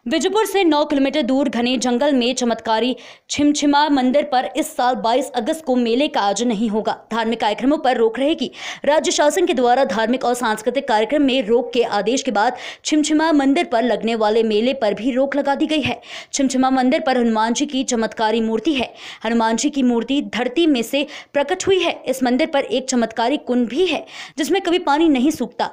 विजयपुर से 9 किलोमीटर दूर घने जंगल में चमत्कारी छिमछिमा मंदिर पर इस साल 22 अगस्त को मेले का आयोजन नहीं होगा। धार्मिक कार्यक्रमों पर रोक रहेगी। राज्य शासन के द्वारा धार्मिक और सांस्कृतिक कार्यक्रम में रोक के आदेश के बाद छिमछिमा मंदिर पर लगने वाले मेले पर भी रोक लगा दी गई है। छिमछिमा मंदिर पर हनुमान जी की चमत्कारी मूर्ति है। हनुमान जी की मूर्ति धरती में से प्रकट हुई है। इस मंदिर पर एक चमत्कारी कुंड भी है जिसमें कभी पानी नहीं सूखता।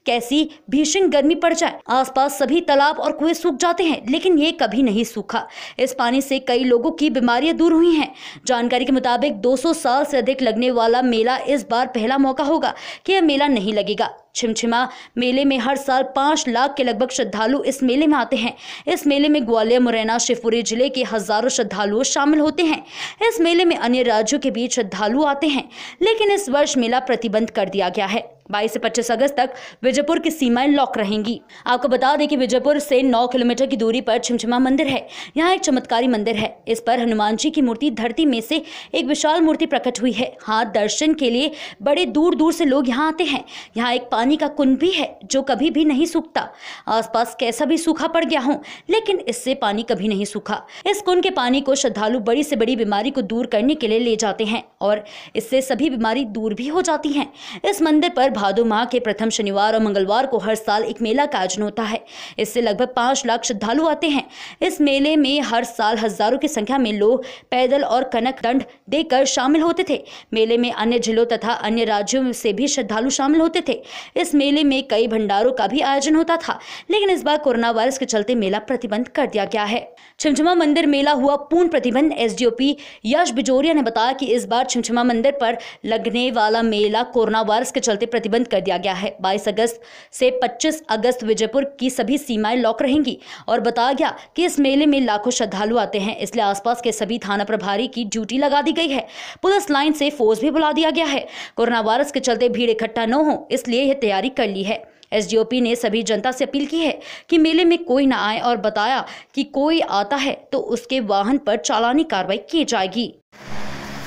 कैसी भीषण गर्मी पड़ जाए, आसपास सभी तालाब और कुएं सूख जाते हैं, लेकिन ये कभी नहीं सूखा। इस पानी से कई लोगों की बीमारियां दूर हुई हैं। जानकारी के मुताबिक 200 साल से अधिक लगने वाला मेला इस बार पहला मौका होगा कि यह मेला नहीं लगेगा। छिमछिमा मेले में हर साल 5 लाख के लगभग श्रद्धालु इस मेले में आते हैं। इस मेले में ग्वालियर, मुरैना, शिवपुरी जिले के हजारों श्रद्धालु शामिल होते हैं। इस मेले में अन्य राज्यों के भी श्रद्धालु आते हैं, लेकिन इस वर्ष मेला प्रतिबंध कर दिया गया है। 22 से 25 अगस्त तक विजयपुर की सीमाएं लॉक रहेंगी। आपको बता दें कि विजयपुर से 9 किलोमीटर की दूरी पर छिमछिमा मंदिर है। यहाँ एक चमत्कारी मंदिर है। इस पर हनुमान जी की मूर्ति धरती में से एक विशाल मूर्ति प्रकट हुई है। हाँ, दर्शन के लिए बड़े दूर दूर से लोग यहाँ आते हैं। यहाँ एक पानी का कुंड भी है जो कभी भी नहीं सूखता। आसपास कैसा भी सूखा पड़ गया हो, लेकिन इससे पानी कभी नहीं सूखा। इस कुंड के पानी को श्रद्धालु बड़ी से बड़ी बीमारी को दूर करने के लिए ले जाते हैं और इससे सभी बीमारी दूर भी हो जाती हैं। इस मंदिर पर भादो माह के प्रथम शनिवार और मंगलवार को हर साल एक मेला का आयोजन होता है। इससे लगभग 5 लाख श्रद्धालु आते हैं। इस मेले में हर साल हजारों की संख्या में लोग पैदल और कनक दंड देकर शामिल होते थे। मेले में अन्य जिलों तथा अन्य राज्यों से भी श्रद्धालु शामिल होते थे। इस मेले में कई भंडारों का भी आयोजन होता था, लेकिन इस बार कोरोना वायरस के चलते मेला प्रतिबंध कर दिया गया है। छिमछिमा मंदिर मेला हुआ पूर्ण प्रतिबंध। एसडीओपी यश बिजोरिया ने बताया कि इस बार छिमछिमा मंदिर पर लगने वाला मेला कोरोना वायरस के चलते प्रतिबंध कर दिया गया है। 22 अगस्त से 25 अगस्त विजयपुर की सभी सीमाएं लॉक रहेंगी और बताया गया कि इस मेले में लाखों श्रद्धालु आते हैं, इसलिए आसपास के सभी थाना प्रभारी की ड्यूटी लगा दी गई है। पुलिस लाइन से फोर्स भी बुला दिया गया है। कोरोना वायरस के चलते भीड़ इकट्ठा न हो, इसलिए यह तैयारी कर ली है। एसडीओपी ने सभी जनता से अपील की है कि मेले में कोई न आए और बताया कि कोई आता है तो उसके वाहन पर चालानी कार्रवाई की जाएगी।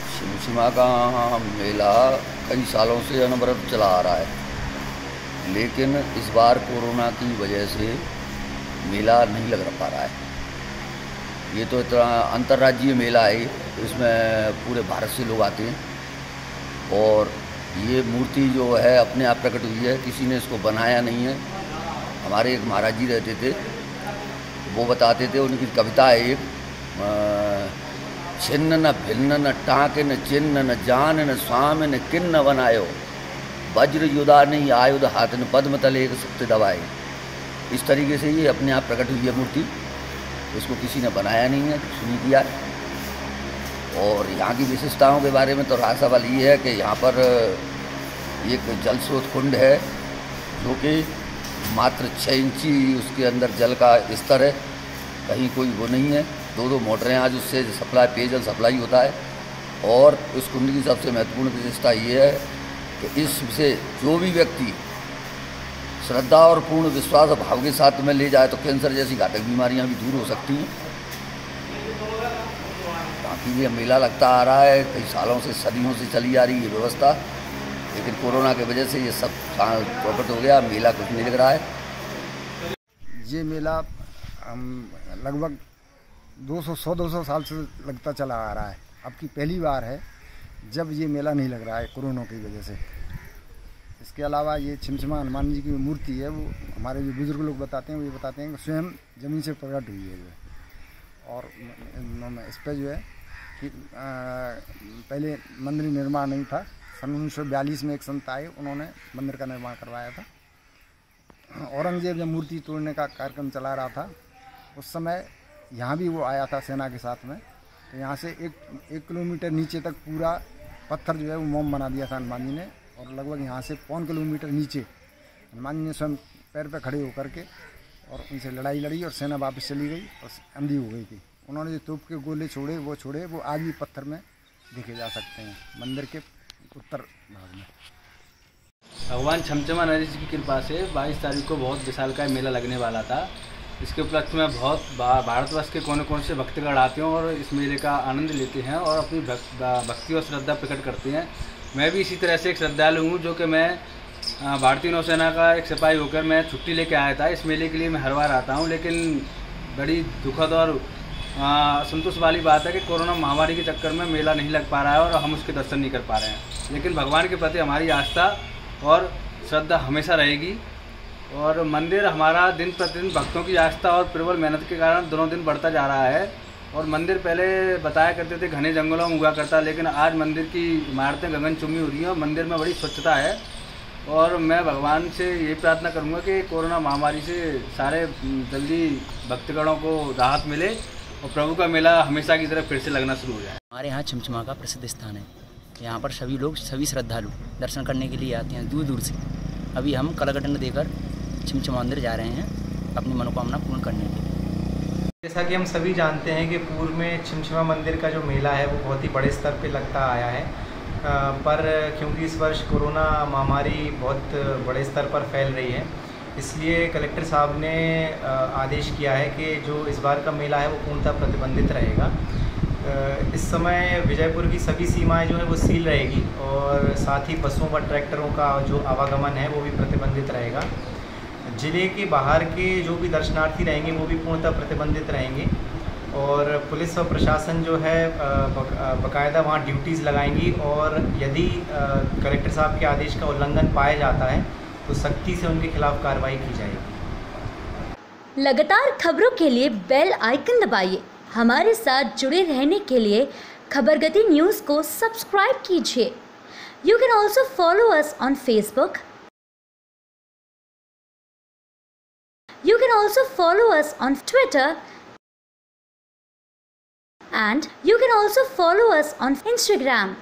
छिमछिमा का मेला कई सालों से अनवरत चला आ रहा है, लेकिन इस बार कोरोना की वजह से मेला नहीं लग पा रहा है। ये तो इतना अंतर्राज्यीय मेला है, इसमें पूरे भारत से लोग आते हैं और ये मूर्ति जो है अपने आप प्रकट हुई है, किसी ने इसको बनाया नहीं है। हमारे एक महाराज जी रहते थे, वो बताते थे, उनकी कविता है एक, छिन्न न भिन्न न टाँके न चिन्ह न जान न स्वाम न किन्न बनायो, वज्र युधा नहीं आयुध हाथ न पद्म तले एक सुप्त दबाए। इस तरीके से ये अपने आप प्रकट हुई है मूर्ति, इसको किसी ने बनाया नहीं है, कुछ नहीं किया है। और यहाँ की विशेषताओं के बारे में तो रहा सवाल ये है कि यहाँ पर एक जल स्रोत कुंड है जो कि मात्र 6 इंची उसके अंदर जल का स्तर है, कहीं कोई वो नहीं है। 2 मोटरें आज उससे सप्लाई, पेयजल सप्लाई होता है। और उस कुंड की सबसे महत्वपूर्ण विशेषता ये है कि इससे जो भी व्यक्ति श्रद्धा और पूर्ण विश्वास और भाव के साथ में ले जाए तो कैंसर जैसी घातक बीमारियां भी दूर हो सकती हैं। बाकी ये मेला लगता आ रहा है, कई सालों से, सदियों से चली आ रही है व्यवस्था, लेकिन कोरोना की वजह से ये सब चौपट हो गया, मेला कुछ नहीं लग रहा है। ये मेला लगभग 200 साल से लगता चला आ रहा है। अब की पहली बार है जब ये मेला नहीं लग रहा है कोरोना की वजह से। इसके अलावा ये छिमछिमा हनुमान जी की मूर्ति है, वो हमारे जो बुजुर्ग लोग बताते हैं, वो ये बताते हैं कि स्वयं ज़मीन से प्रकट हुई है जो। और इस पर जो है कि पहले मंदिर निर्माण नहीं था। सन 1942 में एक संत आए, उन्होंने मंदिर का निर्माण करवाया था। औरंगजेब जब मूर्ति तोड़ने का कार्यक्रम चला रहा था, उस समय यहाँ भी वो आया था सेना के साथ में। तो यहाँ से एक किलोमीटर नीचे तक पूरा पत्थर जो है वो मोम बना दिया था हनुमान जी ने। और लगभग यहाँ से 1.25 किलोमीटर नीचे हनुमान जी ने स्वयं पैर पे खड़े होकर के और उनसे लड़ाई लड़ी और सेना वापस चली गई और अंधी हो गई थी। उन्होंने जो तोप के गोले छोड़े वो आज भी पत्थर में देखे जा सकते हैं मंदिर के उत्तर भाग में। भगवान छिमछिमा नरेश जी की कृपा से 22 तारीख को बहुत विशालकाय मेला लगने वाला था। इसके उपलक्ष्य में बहुत भारतवर्ष के कोने कोने से भक्तगण आते हैं और इस मेले का आनंद लेते हैं और अपनी भक्ति और श्रद्धा प्रकट करते हैं। मैं भी इसी तरह से एक श्रद्धालु हूँ, जो कि मैं भारतीय नौसेना का एक सिपाही होकर मैं छुट्टी लेके आया था। इस मेले के लिए मैं हर बार आता हूँ, लेकिन बड़ी दुखद और संतोष वाली बात है कि कोरोना महामारी के चक्कर में मेला नहीं लग पा रहा है और हम उसके दर्शन नहीं कर पा रहे हैं। लेकिन भगवान के प्रति हमारी आस्था और श्रद्धा हमेशा रहेगी और मंदिर हमारा दिन प्रतिदिन भक्तों की आस्था और प्रबल मेहनत के कारण दिनों दिन बढ़ता जा रहा है। और मंदिर पहले बताया करते थे घने जंगलों में हुआ करता, लेकिन आज मंदिर की इमारतें गगनचुंबी हो रही हैं और मंदिर में बड़ी स्वच्छता है। और मैं भगवान से ये प्रार्थना करूंगा कि कोरोना महामारी से सारे जल्दी भक्तगणों को राहत मिले और प्रभु का मेला हमेशा की तरह फिर से लगना शुरू हो जाए। हमारे यहाँ छिमछिमा का प्रसिद्ध स्थान है। यहाँ पर सभी लोग, सभी श्रद्धालु दर्शन करने के लिए आते हैं दूर दूर से। अभी हम कलाकटन देकर छिमछिमा मंदिर जा रहे हैं अपनी मनोकामना पूर्ण करने के लिए। जैसा कि हम सभी जानते हैं कि पूर्व में छिमछिमा मंदिर का जो मेला है वो बहुत ही बड़े स्तर पे लगता आया है, पर क्योंकि इस वर्ष कोरोना महामारी बहुत बड़े स्तर पर फैल रही है, इसलिए कलेक्टर साहब ने आदेश किया है कि जो इस बार का मेला है वो पूर्णतः प्रतिबंधित रहेगा। इस समय विजयपुर की सभी सीमाएं जो है वो सील रहेगी और साथ ही बसों व ट्रैक्टरों का जो आवागमन है वो भी प्रतिबंधित रहेगा। ज़िले के बाहर के जो भी दर्शनार्थी रहेंगे वो भी पूर्णतः प्रतिबंधित रहेंगे और पुलिस और प्रशासन जो है बाकायदा वहाँ ड्यूटीज़ लगाएंगी और यदि कलेक्टर साहब के आदेश का उल्लंघन पाया जाता है तो सख्ती से उनके खिलाफ कार्रवाई की जाएगी। लगातार खबरों के लिए बेल आइकन दबाइए। हमारे साथ जुड़े रहने के लिए खबरगति न्यूज़ को सब्सक्राइब कीजिए। You can also follow us on Facebook. You can also follow us on Twitter and you can also follow us on Instagram.